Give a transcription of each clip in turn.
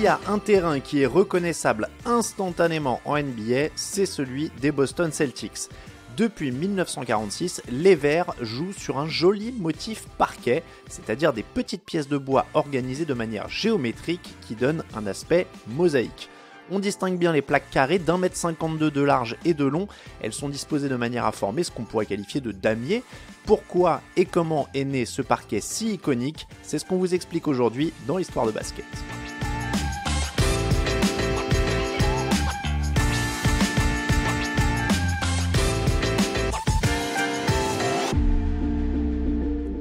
y a un terrain qui est reconnaissable instantanément en NBA, c'est celui des Boston Celtics. Depuis 1946, les Verts jouent sur un joli motif parquet, c'est-à-dire des petites pièces de bois organisées de manière géométrique qui donnent un aspect mosaïque. On distingue bien les plaques carrées d'1,52 m de large et de long, elles sont disposées de manière à former ce qu'on pourrait qualifier de damier. Pourquoi et comment est né ce parquet si iconique, c'est ce qu'on vous explique aujourd'hui dans l'histoire de basket.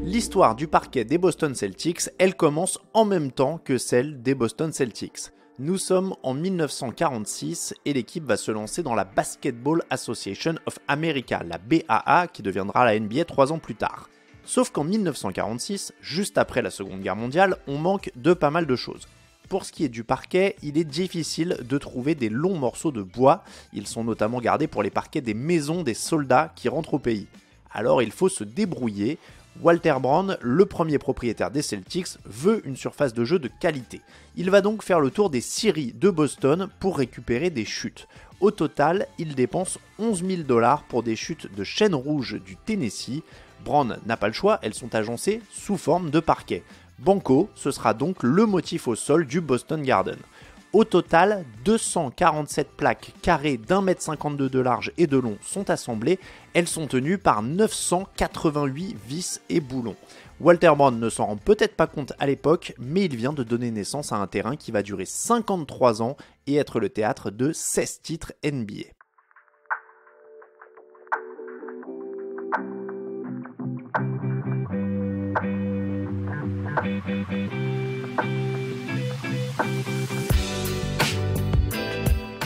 L'histoire du parquet des Boston Celtics, elle commence en même temps que celle des Boston Celtics. Nous sommes en 1946 et l'équipe va se lancer dans la Basketball Association of America, la BAA, qui deviendra la NBA 3 ans plus tard. Sauf qu'en 1946, juste après la Seconde Guerre mondiale, on manque de pas mal de choses. Pour ce qui est du parquet, il est difficile de trouver des longs morceaux de bois. Ils sont notamment gardés pour les parquets des maisons des soldats qui rentrent au pays. Alors il faut se débrouiller. Walter Brown, le premier propriétaire des Celtics, veut une surface de jeu de qualité. Il va donc faire le tour des scieries de Boston pour récupérer des chutes. Au total, il dépense 11 000 $ pour des chutes de chêne rouge du Tennessee. Brown n'a pas le choix, elles sont agencées sous forme de parquet. Banco, ce sera donc le motif au sol du Boston Garden. Au total, 247 plaques carrées d'1,52 m de large et de long sont assemblées. Elles sont tenues par 988 vis et boulons. Walter Brown ne s'en rend peut-être pas compte à l'époque, mais il vient de donner naissance à un terrain qui va durer 53 ans et être le théâtre de 16 titres NBA.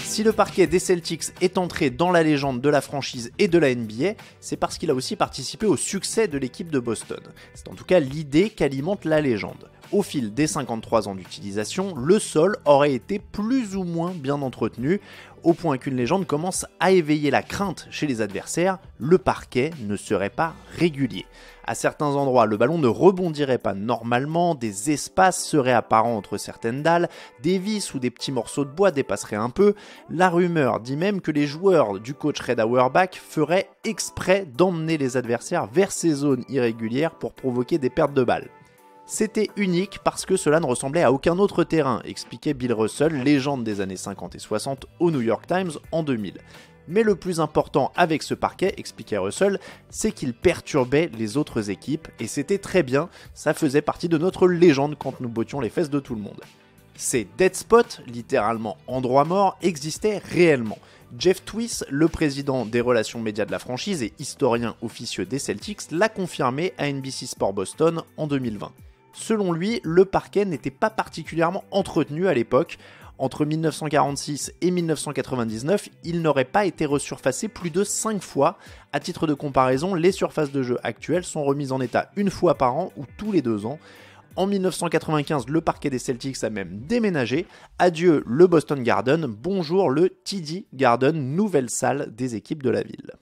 Si le parquet des Celtics est entré dans la légende de la franchise et de la NBA, c'est parce qu'il a aussi participé au succès de l'équipe de Boston. C'est en tout cas l'idée qu'alimente la légende. Au fil des 53 ans d'utilisation, le sol aurait été plus ou moins bien entretenu, au point qu'une légende commence à éveiller la crainte chez les adversaires, le parquet ne serait pas régulier. À certains endroits, le ballon ne rebondirait pas normalement, des espaces seraient apparents entre certaines dalles, des vis ou des petits morceaux de bois dépasseraient un peu. La rumeur dit même que les joueurs du coach Red Auerbach feraient exprès d'emmener les adversaires vers ces zones irrégulières pour provoquer des pertes de balles. C'était unique parce que cela ne ressemblait à aucun autre terrain, expliquait Bill Russell, légende des années 50 et 60 au New York Times en 2000. Mais le plus important avec ce parquet, expliquait Russell, c'est qu'il perturbait les autres équipes, et c'était très bien, ça faisait partie de notre légende quand nous bottions les fesses de tout le monde. Ces dead spots, littéralement endroits morts, existaient réellement. Jeff Twiss, le président des relations médias de la franchise et historien officieux des Celtics, l'a confirmé à NBC Sport Boston en 2020. Selon lui, le parquet n'était pas particulièrement entretenu à l'époque. Entre 1946 et 1999, il n'aurait pas été resurfacé plus de 5 fois. À titre de comparaison, les surfaces de jeu actuelles sont remises en état une fois par an ou tous les 2 ans. En 1995, le parquet des Celtics a même déménagé. Adieu le Boston Garden, bonjour le TD Garden, nouvelle salle des équipes de la ville.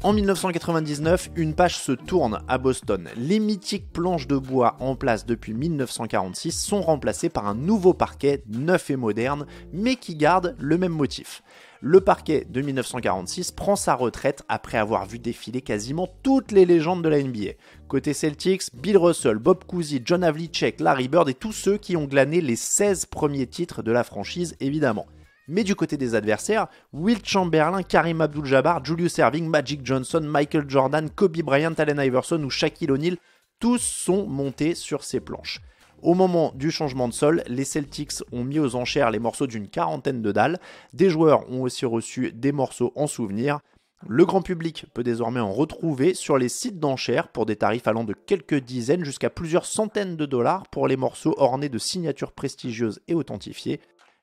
En 1999, une page se tourne à Boston. Les mythiques planches de bois en place depuis 1946 sont remplacées par un nouveau parquet neuf et moderne, mais qui garde le même motif. Le parquet de 1946 prend sa retraite après avoir vu défiler quasiment toutes les légendes de la NBA. Côté Celtics, Bill Russell, Bob Cousy, John Havlicek, Larry Bird et tous ceux qui ont glané les 16 premiers titres de la franchise évidemment. Mais du côté des adversaires, Wilt Chamberlain, Kareem Abdul-Jabbar, Julius Erving, Magic Johnson, Michael Jordan, Kobe Bryant, Allen Iverson ou Shaquille O'Neal, tous sont montés sur ces planches. Au moment du changement de sol, les Celtics ont mis aux enchères les morceaux d'une quarantaine de dalles. Des joueurs ont aussi reçu des morceaux en souvenir. Le grand public peut désormais en retrouver sur les sites d'enchères pour des tarifs allant de quelques dizaines jusqu'à plusieurs centaines de dollars pour les morceaux ornés de signatures prestigieuses et authentifiées.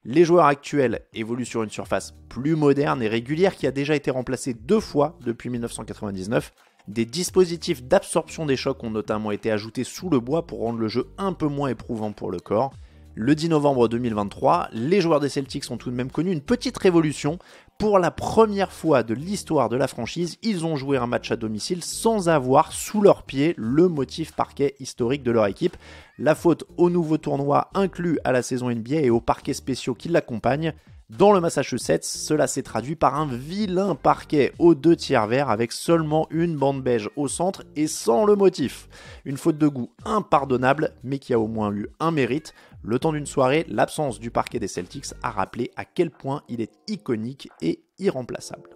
Les joueurs actuels évoluent sur une surface plus moderne et régulière qui a déjà été remplacée 2 fois depuis 1999. Des dispositifs d'absorption des chocs ont notamment été ajoutés sous le bois pour rendre le jeu un peu moins éprouvant pour le corps. Le 10 novembre 2023, les joueurs des Celtics ont tout de même connu une petite révolution. Pour la première fois de l'histoire de la franchise, ils ont joué un match à domicile sans avoir sous leurs pieds le motif parquet historique de leur équipe. La faute au nouveau tournoi inclus à la saison NBA et aux parquets spéciaux qui l'accompagnent. Dans le Massachusetts, cela s'est traduit par un vilain parquet aux 2/3 vert avec seulement une bande beige au centre et sans le motif. Une faute de goût impardonnable, mais qui a au moins eu un mérite. Le temps d'une soirée, l'absence du parquet des Celtics a rappelé à quel point il est iconique et irremplaçable.